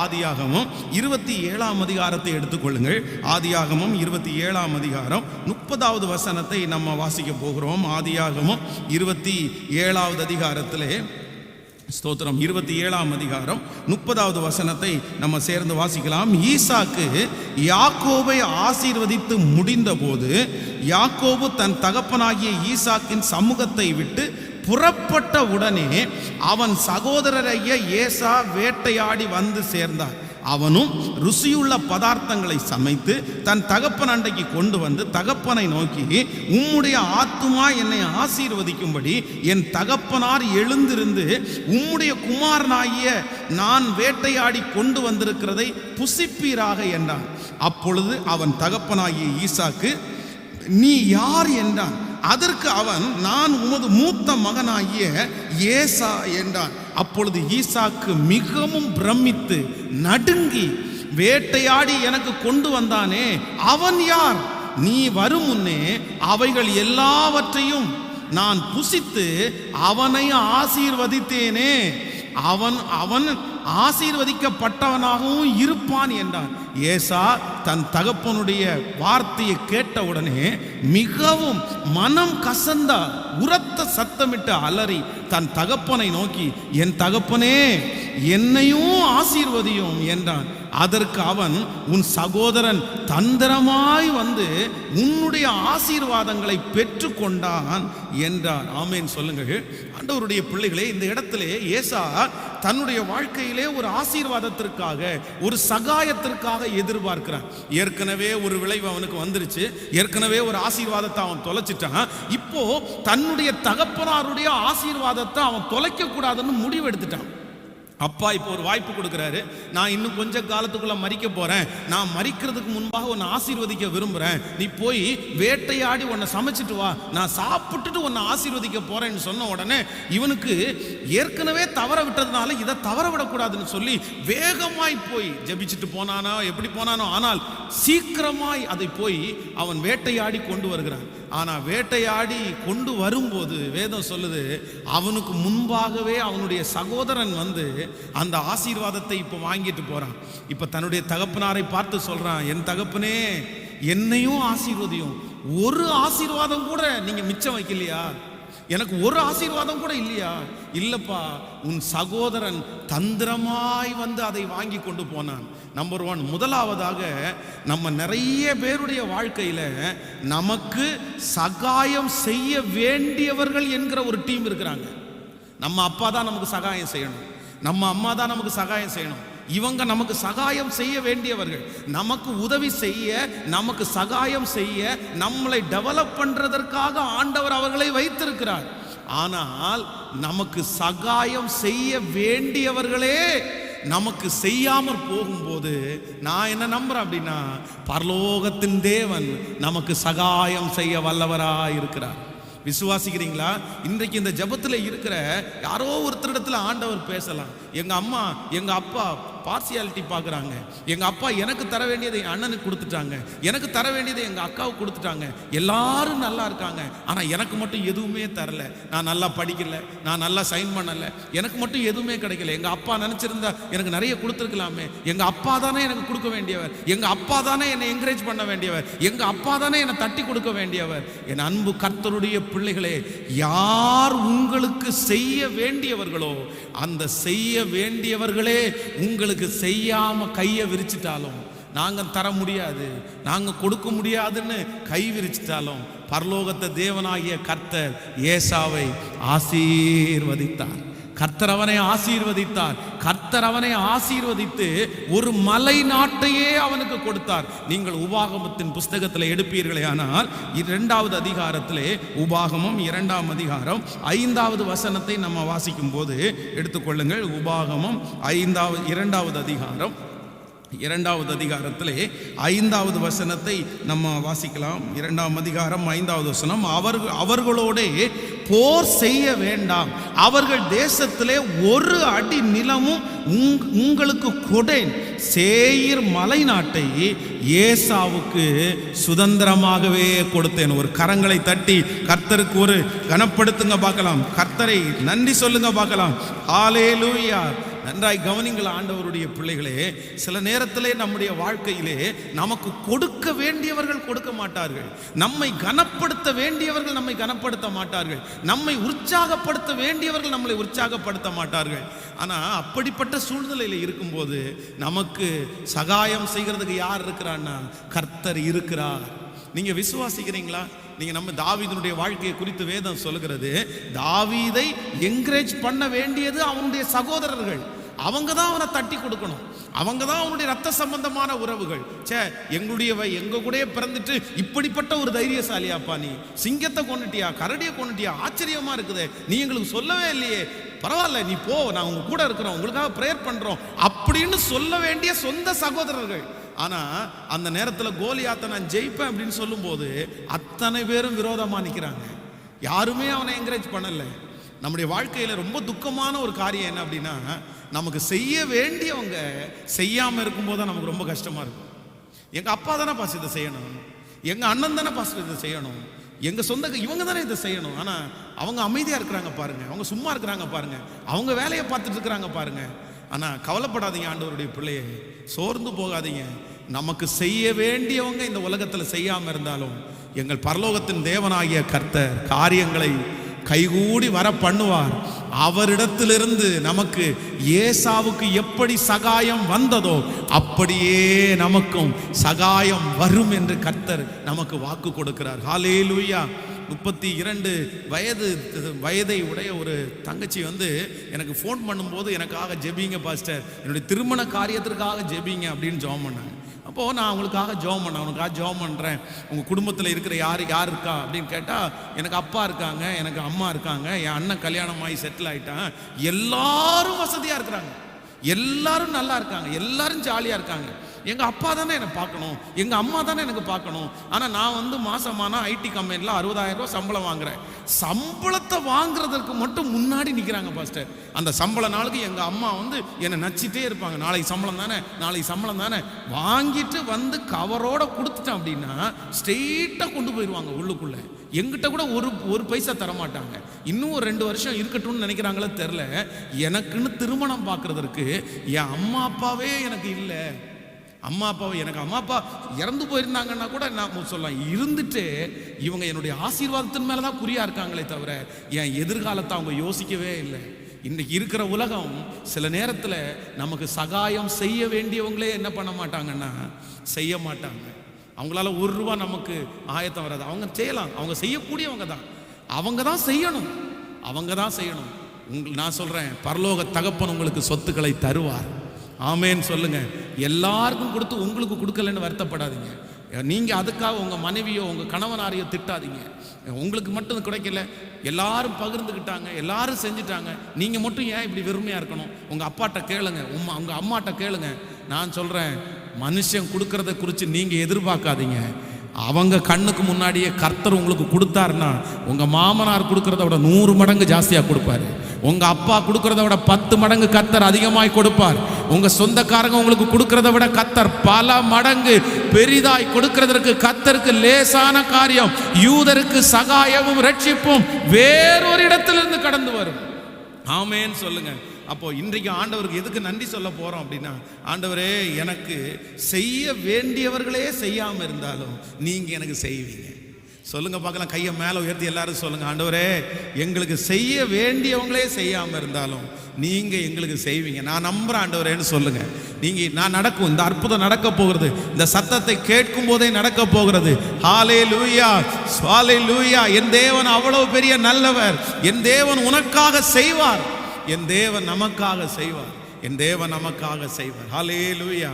ஆதியாகமம் 27ஆம் அதிகாரத்தை எடுத்துக்கொள்ளுங்கள். ஆதியாகமம் 27ஆம் அதிகாரம் 30வது வசனத்தை நம்ம வாசிக்க போகிறோம். ஆதியாகமம் 27வது அதிகாரத்திலே ஸ்தோத்திரம் 27ஆம் அதிகாரம் 30வது வசனத்தை நம்ம சேர்ந்து வாசிக்கலாம். ஈசாக்கு யாக்கோபை ஆசீர்வதித்து முடிந்த போது யாக்கோபு தன் தகப்பனாகிய ஈசாக்கின் சமூகத்தை விட்டு புறப்பட்ட உடனே அவன் சகோதரரைய ஏசா வேட்டையாடி வந்து சேர்ந்தார். அவனும் ருசியுள்ள பதார்த்தங்களை சமைத்து தன் தகப்பன் அண்டைக்கு கொண்டு வந்து தகப்பனை நோக்கி, உம்முடைய ஆத்துமா என்னை ஆசீர்வதிக்கும்படி என் தகப்பனார் எழுந்திருந்து உம்முடைய குமாரனாகிய நான் வேட்டையாடி கொண்டு வந்திருக்கிறதை புசிப்பீராக என்றான். அப்பொழுது அவன் தகப்பனாகிய ஈசாக்கு, நீ யார் என்றான். அதற்கு அவன், நான் உமது மூத்த மகனாகிய ஏசா என்றான். அப்பொழுது ஈசாக்கு மிகவும் பிரமித்து நடுங்கி, வேட்டையாடி எனக்கு கொண்டு வந்தானே அவன் யார்? நீ வரும் முன்னே அவைகள் எல்லாவற்றையும் நான் புசித்து அவனை ஆசீர்வதித்தேனே, அவன் ஆசீர்வதிக்கப்பட்டவனாகவும் இருப்பான் என்றான். ஏசா தன் தகப்பனுடைய வார்த்தையை கேட்டவுடனே மிகவும் மனம் கசந்த உரத்த சத்தமிட்டு அலறி தன் தகப்பனை நோக்கி, என் தகப்பனே, என்னையும் ஆசீர்வதியும் என்றான். அதற்கு அவன், உன் சகோதரன் தந்திரமாய் வந்து உன்னுடைய ஆசீர்வாதங்களை பெற்று கொண்டான் என்றான். ஆமேன் சொல்லுங்கள். ஆண்டவருடைய பிள்ளைகளே, இந்த இடத்திலே ஏசா தன்னுடைய வாழ்க்கையிலே ஒரு ஆசீர்வாதத்திற்காக, ஒரு சகாயத்திற்காக எதிர்பார்க்கிறான். ஏற்கனவே ஒரு விளைவு அவனுக்கு வந்துருச்சு, ஏற்கனவே ஒரு ஆசீர்வாதத்தை அவன் தொலைச்சிட்டான். இப்போ தன்னுடைய தகப்பனாருடைய ஆசீர்வாதத்தை அவன் தொலைக்க கூடாதுன்னு முடிவு எடுத்துட்டான். அப்பா இப்போ ஒரு வாய்ப்பு கொடுக்குறாரு, நான் இன்னும் கொஞ்ச காலத்துக்குள்ள மரிக்க போறேன், நான் மரிக்கிறதுக்கு முன்பாக உன்னை ஆசீர்வதிக்க விரும்புறேன், நீ போய் வேட்டையாடி உன்னை சமைச்சிட்டு வா, நான் சாப்பிட்டுட்டு உன்னை ஆசீர்வதிக்க போறேன்னு சொன்ன உடனே இவனுக்கு ஏற்கனவே தவற விட்டதுனால இதை தவற விடக்கூடாதுன்னு சொல்லி வேகமாய் போய் ஜெபிச்சுட்டு போனானோ எப்படி போனானோ, ஆனால் சீக்கிரமாய் அதை போய் அவன் வேட்டையாடி கொண்டு வருகிறான். ஆனா வேட்டையாடி கொண்டு வரும்போது வேதம் சொல்லுது, அவனுக்கு முன்பாகவே அவனுடைய சகோதரன் வந்து அந்த ஆசீர்வாதத்தை இப்ப வாங்கிட்டு போறான். இப்ப தன்னுடைய தகப்பனாரை பார்த்து சொல்றான், என் தகப்பனே, என்னையும் ஆசீர்வதியும், ஒரு ஆசீர்வாதம் கூட நீங்க மிச்சம் வைக்கலையா? எனக்கு ஒரு ஆசீர்வாதம் கூட இல்லையா? இல்லப்பா, உன் சகோதரன் தந்திரமாய் வந்து அதை வாங்கி கொண்டு போனான். நம்பர் 1, முதலாவதாக நம்ம நிறைய பேருடைய வாழ்க்கையில நமக்கு சகாயம் செய்ய வேண்டியவர்கள் என்கிற ஒரு டீம் இருக்கிறாங்க. நம்ம அப்பா தான் நமக்கு சகாயம் செய்யணும், நம்ம அம்மா தான் நமக்கு சகாயம் செய்யணும். இவங்க நமக்கு சகாயம் செய்ய வேண்டியவர்கள், நமக்கு உதவி செய்ய, நமக்கு சகாயம் செய்ய, நம்மளை டெவலப் பண்றதற்காக ஆண்டவர் அவர்களை வைத்திருக்கிறார். ஆனால் நமக்கு சகாயம் செய்ய வேண்டியவர்களே நமக்கு செய்யாமற் போகும்போது நான் என்ன நம்புறேன் அப்படின்னா, பரலோகத்தின் தேவன் நமக்கு சகாயம் செய்ய வல்லவராய் இருக்கிறார். விசுவாசிக்கிறீங்களா? இன்றைக்கு இந்த ஜபத்தில் இருக்கிற யாரோ ஒருத்தரிடத்துல ஆண்டவர் பேசலாம். எங்க அம்மா எங்க அப்பா பார்சியாலிட்டி பார்க்குறாங்க, எங்கள் அப்பா எனக்கு தர வேண்டியதை என் அண்ணனுக்கு கொடுத்துட்டாங்க, எனக்கு தர வேண்டியதை எங்கள் அக்காவுக்கு கொடுத்துட்டாங்க, எல்லாரும் நல்லா இருக்காங்க, ஆனால் எனக்கு மட்டும் எதுவுமே தரல, நான் நல்லா படிக்கல, நான் நல்லா சைன் பண்ணலை, எனக்கு மட்டும் எதுவுமே கிடைக்கல. எங்கள் அப்பா நினச்சிருந்தா எனக்கு நிறைய கொடுத்துருக்கலாமே, எங்கள் அப்பா தானே எனக்கு கொடுக்க வேண்டியவர், எங்கள் அப்பா தானே என்னை என்கரேஜ் பண்ண வேண்டியவர், எங்கள் அப்பா தானே என்னை தட்டி கொடுக்க வேண்டியவர். என் அன்பு கர்த்தருடைய பிள்ளைகளே, யார் உங்களுக்கு செய்ய வேண்டியவர்களோ அந்த செய்ய வேண்டியவர்களே உங்களுக்கு செய்யாம கையை விரிச்சிட்டாலும், நாங்க தர முடியாது, நாங்க கொடுக்க முடியாதுன்னு கை விரிச்சிட்டாலும், பரலோகத்தை தேவனாகிய கர்த்தர் ஏசாவை ஆசீர்வதித்தார். கர்த்தர் அவனை ஆசீர்வதித்தார். கர்த்தர் அவனை ஆசீர்வதித்து ஒரு மலை நாட்டையே அவனுக்கு கொடுத்தார். நீங்கள் உபாகமத்தின் புஸ்தகத்தில் எடுப்பீர்களே ஆனால் 2வது அதிகாரத்திலே, உபாகமம் 2ஆம் அதிகாரம் 5வது வசனத்தை நம்ம வாசிக்கும் போது எடுத்துக்கொள்ளுங்கள். உபாகமம் 2வது அதிகாரம் 2வது அதிகாரத்திலே 5வது வசனத்தை நம்ம வாசிக்கலாம். 2ஆம் அதிகாரம் 5வது வசனம், அவர்களோடே போர் செய்ய வேண்டாம், அவர்கள் தேசத்திலே ஒரு அடி நிலமும் உங்களுக்கு கொடேன், சேயீர் மலை நாட்டை ஏசாவுக்கு சுதந்திரமாகவே கொடுத்தேன். ஒரு கரங்களை தட்டி கர்த்தருக்கு ஒரு கனப்படுத்துங்க பார்க்கலாம், கர்த்தரை நன்றி சொல்லுங்க பார்க்கலாம். ஹல்லேலூயா. நன்றாய் கவனிங்கள் ஆண்டவருடைய பிள்ளைகளே. சில நேரத்திலே நம்முடைய வாழ்க்கையிலே நமக்கு கொடுக்க வேண்டியவர்கள் கொடுக்க மாட்டார்கள், நம்மை கனப்படுத்த வேண்டியவர்கள் நம்மை கனப்படுத்த மாட்டார்கள், நம்மை உற்சாகப்படுத்த வேண்டியவர்கள் நம்மளை உற்சாகப்படுத்த மாட்டார்கள். ஆனால் அப்படிப்பட்ட சூழ்நிலையில் இருக்கும்போது நமக்கு சகாயம் செய்கிறதுக்கு யார் இருக்கிறான்னா கர்த்தர் இருக்கிறார். நீங்க விசுவாசிக்கிறீங்களா? நீங்க நம்ம தாவீதுனுடைய வாழ்க்கையை குறித்து வேதம் சொல்லுகிறது, தாவீதை என்கரேஜ் பண்ண வேண்டியது அவனுடைய சகோதரர்கள். அவங்க தான் அவனை தட்டி கொடுக்கணும், அவங்க தான் அவனுடைய ரத்த சம்பந்தமான உறவுகள். எங்க கூட பிறந்துட்டு இப்படிப்பட்ட ஒரு தைரியசாலியாப்பா, நீ சிங்கத்தை கொண்டுட்டியா, கரடியை கொண்டுட்டியா, ஆச்சரியமா இருக்குது, நீ எங்களுக்கு சொல்லவே இல்லையே, பரவாயில்ல நீ போ, நான் உங்க கூட இருக்கிறோம், உங்களுக்காக பிரேயர் பண்றோம் அப்படின்னு சொல்ல வேண்டிய சொந்த சகோதரர்கள். ஆனா அந்த நேரத்தில் கோலியாத்தை நான் ஜெயிப்பேன் அப்படின்னு சொல்லும் போது அத்தனை பேரும் விரோதமா நிற்கிறாங்க, யாருமே அவனை என்கரேஜ் பண்ணல. நம்முடைய வாழ்க்கையில ரொம்ப துக்கமான ஒரு காரியம் என்ன அப்படின்னா, நமக்கு செய்ய வேண்டியவங்க செய்யாம இருக்கும்போது தான் நமக்கு ரொம்ப கஷ்டமா இருக்கும். எங்க அப்பா தானே பாஸ் இதை செய்யணும், எங்க அண்ணன் தானே பாஸ் இதை செய்யணும், எங்க சொந்த இவங்க தானே இதை செய்யணும், ஆனா அவங்க அமைதியா இருக்கிறாங்க பாருங்க, அவங்க சும்மா இருக்கிறாங்க பாருங்க, அவங்க வேலையை பார்த்துட்டு இருக்கிறாங்க பாருங்க. ஆனா கவலைப்படாதீங்க ஆண்டவருடைய பிள்ளையே, சோர்ந்து போகாதீங்க. நமக்கு செய்ய வேண்டியவங்க இந்த உலகத்துல செய்யாம இருந்தாலும் எங்கள் பரலோகத்தின் தேவனாகிய கர்த்தர் காரியங்களை கைகூடி வர பண்ணுவார். அவரிடத்திலிருந்து நமக்கு ஏசாவுக்கு எப்படி சகாயம் வந்ததோ அப்படியே நமக்கும் சகாயம் வரும் என்று கர்த்தர் நமக்கு வாக்கு கொடுக்கிறார். ஹல்லேலூயா. 32 வயதை உடைய ஒரு தங்கச்சி எனக்கு ஃபோன் பண்ணும்போது எனக்காக ஜெபிங்க பாஸ்டர், என்னுடைய திருமண காரியத்திற்காக ஜெபிங்க அப்படின்னு ஜெபம் பண்ணாங்க. அப்போது நான் அவங்களுக்காக ஜெபம் பண்ணேன், அவனுக்காக ஜெபம் பண்ணுறேன். உங்கள் குடும்பத்தில் இருக்கிற யார் இருக்கா அப்படின்னு கேட்டால் எனக்கு அப்பா இருக்காங்க, எனக்கு அம்மா இருக்காங்க, என் அண்ணன் கல்யாணம் ஆகி செட்டில் ஆகிட்டான், எல்லாரும் வசதியாக இருக்கிறாங்க, எல்லாரும் நல்லா இருக்காங்க, எல்லாரும் ஜாலியாக இருக்காங்க. எங்கள் அப்பா தானே என்னை பார்க்கணும், எங்கள் அம்மா தானே எனக்கு பார்க்கணும். ஆனால் நான் மாசமான ஐடி கம்பெனியில் 60,000 ரூபா சம்பளம் வாங்குறேன். சம்பளத்தை வாங்குறதுக்கு மட்டும் முன்னாடி நிற்கிறாங்க பாஸ்டர். அந்த சம்பள நாளுக்கு எங்கள் அம்மா என்னை நச்சிட்டே இருப்பாங்க, நாளைக்கு சம்பளம் தானே, நாளைக்கு சம்பளம் தானே, வாங்கிட்டு கவரோட கொடுத்துட்டேன் அப்படின்னா ஸ்ட்ரெயிட்டாக கொண்டு போயிடுவாங்க உள்ளுக்குள்ளே. எங்கிட்ட கூட ஒரு பைசா தரமாட்டாங்க. இன்னும் ஒரு 2 வருஷம் இருக்கட்டும்னு நினைக்கிறாங்களே தெரில. எனக்குன்னு திருமணம் பார்க்கறதற்கு என் அம்மா அப்பாவே எனக்கு இல்லை. அம்மா அப்பா இறந்து போயிருந்தாங்கன்னா கூட நான் சொல்லலாம், இருந்துட்டு இவங்க என்னுடைய ஆசீர்வாதத்தின் மேலே தான் குறியா இருக்காங்களே தவிர என் எதிர்காலத்தை அவங்க யோசிக்கவே இல்லை. இன்றைக்கு இருக்கிற உலகம் சில நேரத்தில் நமக்கு சகாயம் செய்ய வேண்டியவங்களே என்ன பண்ண மாட்டாங்கன்னா செய்ய மாட்டாங்க. அவங்களால 1 ரூபா நமக்கு ஆயத்தம் வராது. அவங்க செய்யலாம், அவங்க செய்யக்கூடியவங்க தான், அவங்க தான் செய்யணும், அவங்க தான் செய்யணும். நான் சொல்கிறேன், பரலோக தகப்பன் உங்களுக்கு சொத்துக்களை தருவார். ஆமேன்னு சொல்லுங்க. எல்லாருக்கும் கொடுத்து உங்களுக்கு கொடுக்கலன்னு வருத்தப்படாதீங்க. நீங்கள் அதுக்காக உங்கள் மனைவியோ உங்கள் கணவனாரையோ திட்டாதீங்க. உங்களுக்கு மட்டும் கிடைக்கல, எல்லாரும் பகிர்ந்துக்கிட்டாங்க, எல்லாரும் செஞ்சுட்டாங்க, நீங்கள் மட்டும் ஏன் இப்படி வெறுமையாக இருக்கணும்? உங்கள் அப்பாட்ட கேளுங்க, உங்கள் அம்மாட்ட கேளுங்க. நான் சொல்கிறேன், மனுஷன் கொடுக்கறத குறித்து நீங்கள் எதிர்பார்க்காதீங்க. அவங்க கண்ணுக்கு முன்னாடியே கர்த்தர் உங்களுக்கு கொடுத்தாருன்னா உங்கள் மாமனார் கொடுக்கறத விட 100 மடங்கு ஜாஸ்தியாக கொடுப்பாரு. உங்க அப்பா கொடுக்கறத விட 10 மடங்கு கர்த்தர் அதிகமாய் கொடுப்பார். உங்க சொந்தக்காரங்க உங்களுக்கு கொடுக்கறத விட கர்த்தர் பல மடங்கு பெரிதாய் கொடுக்கிறதற்கு கர்த்தருக்கு லேசான காரியம். யூதருக்கு சகாயமும் ரட்சிப்பும் வேறொரு இடத்திலிருந்து கடந்து வரும். ஆமேன்னு சொல்லுங்க. அப்போ இன்றைக்கு ஆண்டவருக்கு எதுக்கு நன்றி சொல்ல போறோம் அப்படின்னா, ஆண்டவரே எனக்கு செய்ய வேண்டியவர்களே செய்யாம இருந்தாலும் நீங்க எனக்கு செய்வீங்க. சொல்லுங்க பார்க்கலாம், கையை மேலே உயர்த்தி எல்லாரும் சொல்லுங்க, ஆண்டவரே எங்களுக்கு செய்ய வேண்டியவங்களே செய்யாம இருந்தாலும் நீங்க எங்களுக்கு செய்வீங்க. நான் நம்புறேன் ஆண்டவரேன்னு சொல்லுங்க. நீங்க நான் நடக்கும், இந்த அற்புதம் நடக்க போகிறது, இந்த சத்தத்தை கேட்கும் போதே நடக்க போகிறது. ஹல்லேலூயா, ஹல்லேலூயா. என் தேவன் அவ்வளவு பெரிய நல்லவர். என் தேவன் உனக்காக செய்வார், என் தேவன் நமக்காக செய்வார், என் தேவன் நமக்காக செய்வார். ஹல்லேலூயா.